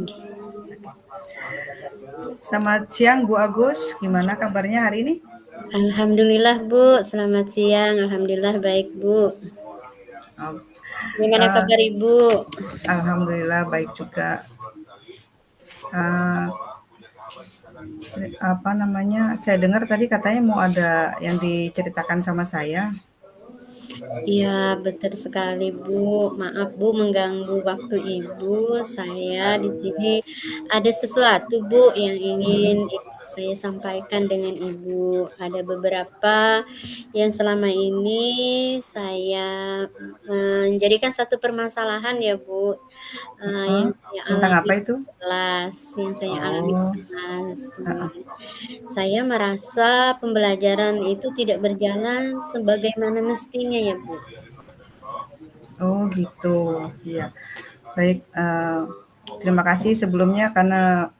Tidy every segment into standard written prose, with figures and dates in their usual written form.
Nggih. Selamat siang Bu Agus, gimana kabarnya hari ini? Alhamdulillah Bu, selamat siang. Alhamdulillah baik Bu. Oh, Gimana eh, kabar Ibu? Alhamdulillah baik juga. Eh, Apa namanya? Saya dengar tadi katanya mau ada yang diceritakan sama saya. Iya, betul sekali Bu. Maaf Bu mengganggu waktu Ibu. Saya di sini ada sesuatu Bu yang ingin saya sampaikan dengan Ibu. Ada beberapa yang selama ini saya menjadikan satu permasalahan ya Bu, yang saya Tentang alami apa di itu? kelas, yang saya alami di Oh, kelas. Saya merasa pembelajaran itu tidak berjalan sebagaimana mestinya ya, Bu. oh gitu. Iya. Baik. Terima kasih sebelumnya karena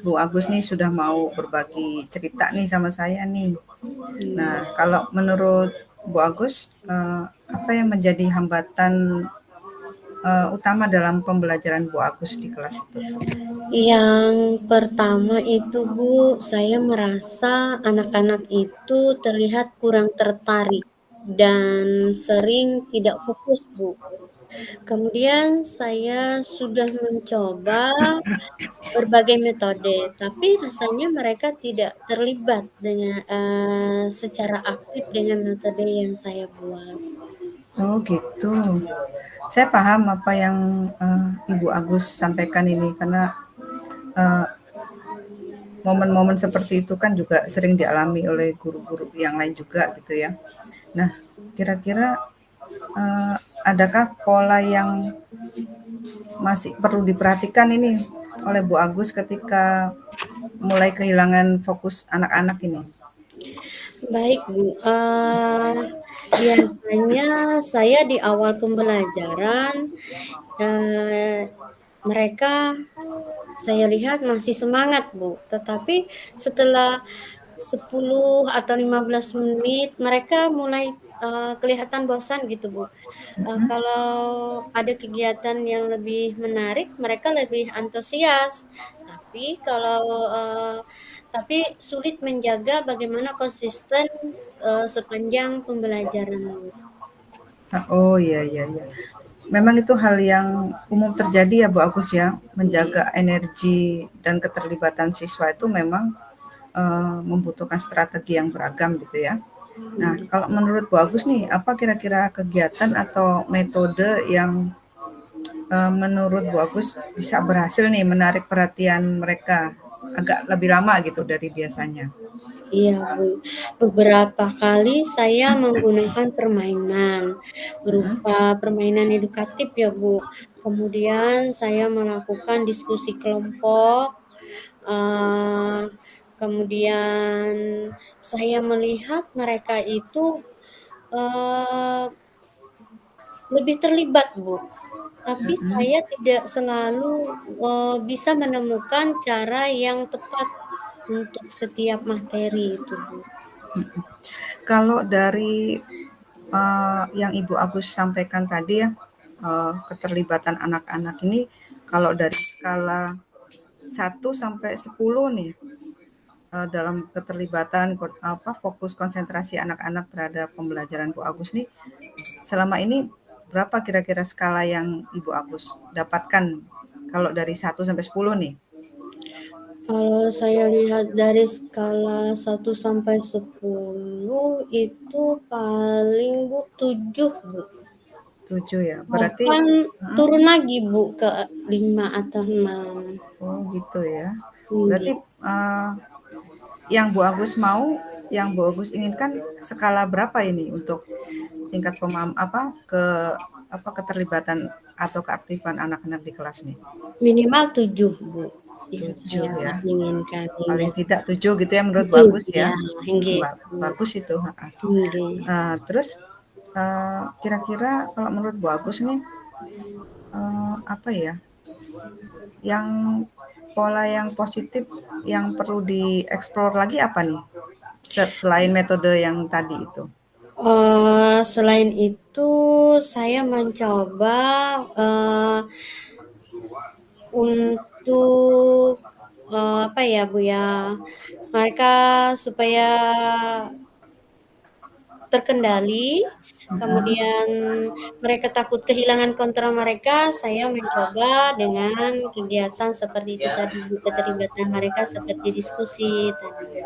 Bu Agus nih sudah mau berbagi cerita nih sama saya nih. Mmm, Nah, kalau menurut Bu Agus, apa yang menjadi hambatan utama dalam pembelajaran Bu Agus di kelas itu? yang pertama itu, Bu, saya merasa anak-anak itu terlihat kurang tertarik dan sering tidak fokus, Bu. Kemudian saya sudah mencoba berbagai metode, tapi rasanya mereka tidak terlibat dengan secara aktif dengan metode yang saya buat. Oh gitu. Saya paham apa yang Ibu Agus sampaikan ini karena eh, momen-momen seperti itu kan juga sering dialami oleh guru-guru yang lain juga gitu ya. Nah, kira-kira adakah pola yang masih perlu diperhatikan ini oleh Bu Agus ketika mulai kehilangan fokus anak-anak ini? Baik, Bu, biasanya saya di awal pembelajaran, eee, mereka saya lihat masih semangat, Bu, tetapi setelah 10 atau 15 menit mereka mulai, kelihatan bosan gitu, Bu. Kalau ada kegiatan yang lebih menarik, mereka lebih antusias. Tapi tapi sulit menjaga bagaimana konsisten, sepanjang pembelajaran, Bu. Oh iya iya iya. Memang itu hal yang umum terjadi ya Bu Agus ya, Nggih, menjaga energi dan keterlibatan siswa itu memang membutuhkan strategi yang beragam gitu ya. Nah, nggih. kalau menurut Bu Agus nih, apa kira-kira kegiatan atau metode yang menurut Bu Agus bisa berhasil nih menarik perhatian mereka agak lebih lama gitu dari biasanya? Iya, Bu. Beberapa kali saya menggunakan permainan, berupa permainan edukatif ya, Bu. Kemudian saya melakukan diskusi kelompok, eee, kemudian saya melihat mereka itu, eee, lebih terlibat, Bu. Tapi saya tidak selalu, bisa menemukan cara yang tepat untuk setiap materi itu, Bu. Kalau dari yang Ibu Agus sampaikan tadi ya, keterlibatan anak-anak ini kalau dari skala 1 sampai 10 nih, dalam keterlibatan fokus konsentrasi anak-anak terhadap pembelajaran Bu Agus nih, selama ini berapa kira-kira skala yang Ibu Agus dapatkan kalau dari 1 sampai 10 nih? Kalau saya lihat dari skala 1 sampai 10 itu paling, Bu, 7 Bu. 7 ya, berarti Bahkan heeh, turun lagi, Bu, ke 5 atau 6. oh gitu ya. Berarti, Nggih. yang Bu Agus mau, yang Bu Agus inginkan skala berapa ini untuk tingkat keterlibatan atau keaktifan anak-anak di kelas nih? Minimal 7 Bu, yang 7 saya ya, inginkan, paling ingat. tidak 7 gitu ya menurut Bu 7 Agus ya, ya? nggih, Bu. Bagus itu, heeh. Nggih. Terus, kira-kira kalau menurut Bu Agus nih, apa ya, yang pola yang positif yang perlu dieksplor lagi apa nih? Selain metode yang tadi itu? Selain itu saya mencoba, eee, untuk, apa ya, Bu, ya, mereka supaya terkendali, kemudian mereka takut kehilangan kontrol mereka, saya mencoba dengan kegiatan seperti itu tadi, Bu, keterlibatan mereka seperti diskusi tadi,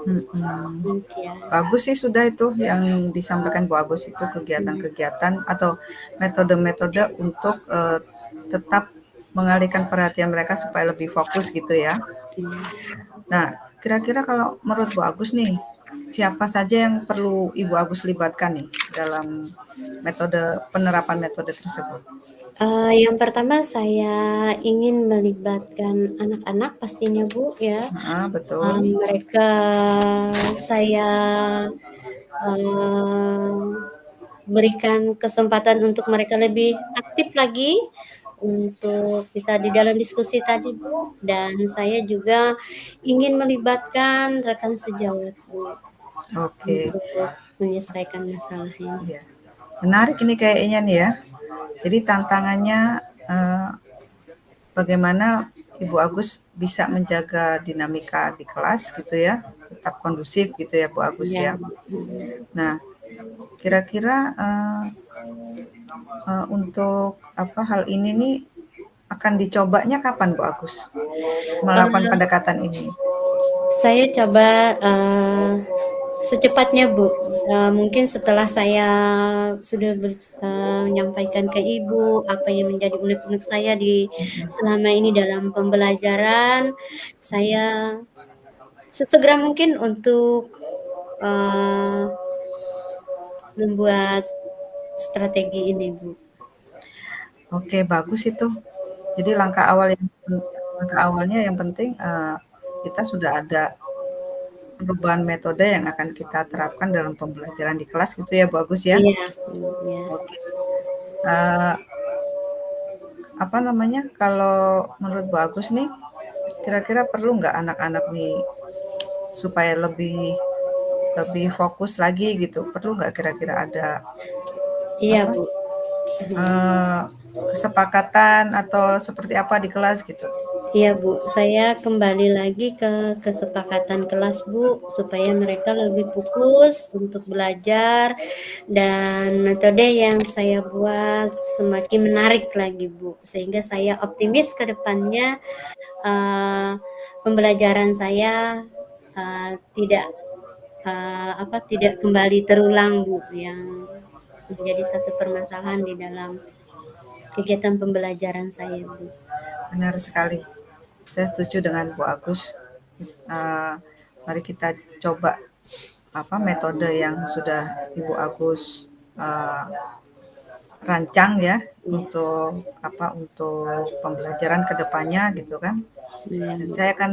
Mhm. demikian. Bagus sih sudah itu yang disampaikan Bu Agus itu Iya, kegiatan-kegiatan atau metode-metode untuk, tetap mengalihkan perhatian mereka supaya lebih fokus gitu ya. iya. Nah, kira-kira kalau menurut Bu Agus nih, siapa saja yang perlu Ibu Agus libatkan nih dalam penerapan metode tersebut? Yang pertama saya ingin melibatkan anak-anak pastinya, Bu, ya. Heeh, betul. Mereka saya, eee, berikan kesempatan untuk mereka lebih aktif lagi, untuk bisa di dalam diskusi tadi, Bu, dan saya juga ingin melibatkan rekan sejawat, Bu, Oke, untuk menyelesaikan masalah ini. iya. Menarik ini kayaknya nih ya. Jadi tantangannya, eee, bagaimana Ibu Agus bisa menjaga dinamika di kelas gitu ya, tetap kondusif gitu ya Bu Agus Iya, ya. Bu, mhm. Nah, kira-kira, untuk apa, hal ini nih akan dicobanya kapan Bu Agus, melakukan Eee, pendekatan ini? saya coba, secepatnya, Bu, mungkin setelah saya sudah menyampaikan ke Ibu apa yang menjadi unek-unek saya di Mhm. selama ini dalam pembelajaran, saya sesegera mungkin untuk, eee, membuat strategi ini, Bu. Oke, bagus itu. Jadi langkah awalnya yang penting, kita sudah ada perubahan metode yang akan kita terapkan dalam pembelajaran di kelas gitu ya, Bu Agus ya? Iya, iya. Oke, eee, apa namanya, kalau menurut Bu Agus nih, kira-kira perlu nggak anak-anak nih supaya lebih lebih fokus lagi gitu, perlu nggak kira-kira ada Iya, apa, Bu, mhm. eee, kesepakatan atau seperti apa di kelas gitu? Iya, Bu, saya kembali lagi ke kesepakatan kelas, Bu, supaya mereka lebih fokus untuk belajar dan metode yang saya buat semakin menarik lagi, Bu, sehingga saya optimis ke depannya, eee, pembelajaran saya, tidak, tidak kembali terulang, Bu, yang menjadi satu permasalahan di dalam kegiatan pembelajaran saya, Bu. Benar sekali, saya setuju dengan Bu Agus. Eee, Mari kita coba apa, metode yang sudah Ibu Agus, eee, rancang ya Iya, untuk apa, untuk pembelajaran ke depannya gitu kan. iya, Dan Bu. saya akan,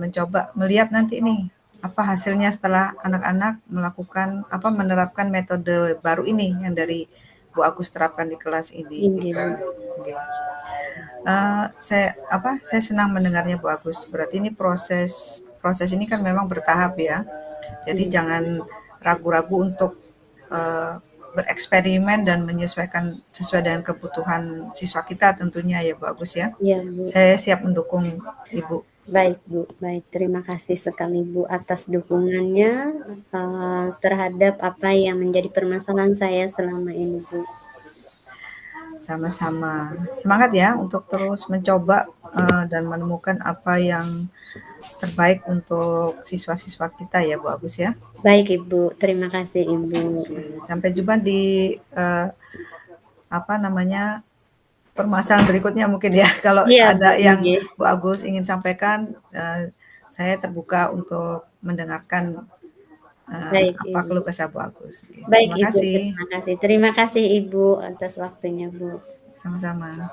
mencoba melihat nanti nih, apa hasilnya setelah anak-anak melakukan apa, menerapkan metode baru ini yang dari Bu Agus terapkan di kelas ini Iya, gitu. Bu. Oke. Saya senang mendengarnya Bu Agus. Berarti ini proses proses ini kan memang bertahap ya. Jadi Iya, jangan ragu-ragu untuk, eee, bereksperimen dan menyesuaikan sesuai dengan kebutuhan siswa kita tentunya ya Bu Agus ya. iya, Bu. Saya siap mendukung Ibu. Baik, Bu, baik. Terima kasih sekali, Bu, atas dukungannya, terhadap apa yang menjadi permasalahan saya selama ini, Bu. Sama-sama. Semangat ya untuk terus mencoba, dan menemukan apa yang terbaik untuk siswa-siswa kita ya Bu Agus ya. Baik, Ibu. Terima kasih, Ibu. Oke, sampai jumpa di, apa namanya, permasalahan berikutnya mungkin ya. Kalau Iya, Bu, ada yang inggih. Bu Agus ingin sampaikan, saya terbuka untuk mendengarkan, Baik, apa Ibu. keluh kesah Bu Agus. Oke, Baik, terima Ibu, kasih. terima kasih. Terima kasih, Ibu, atas waktunya, Bu. Sama-sama.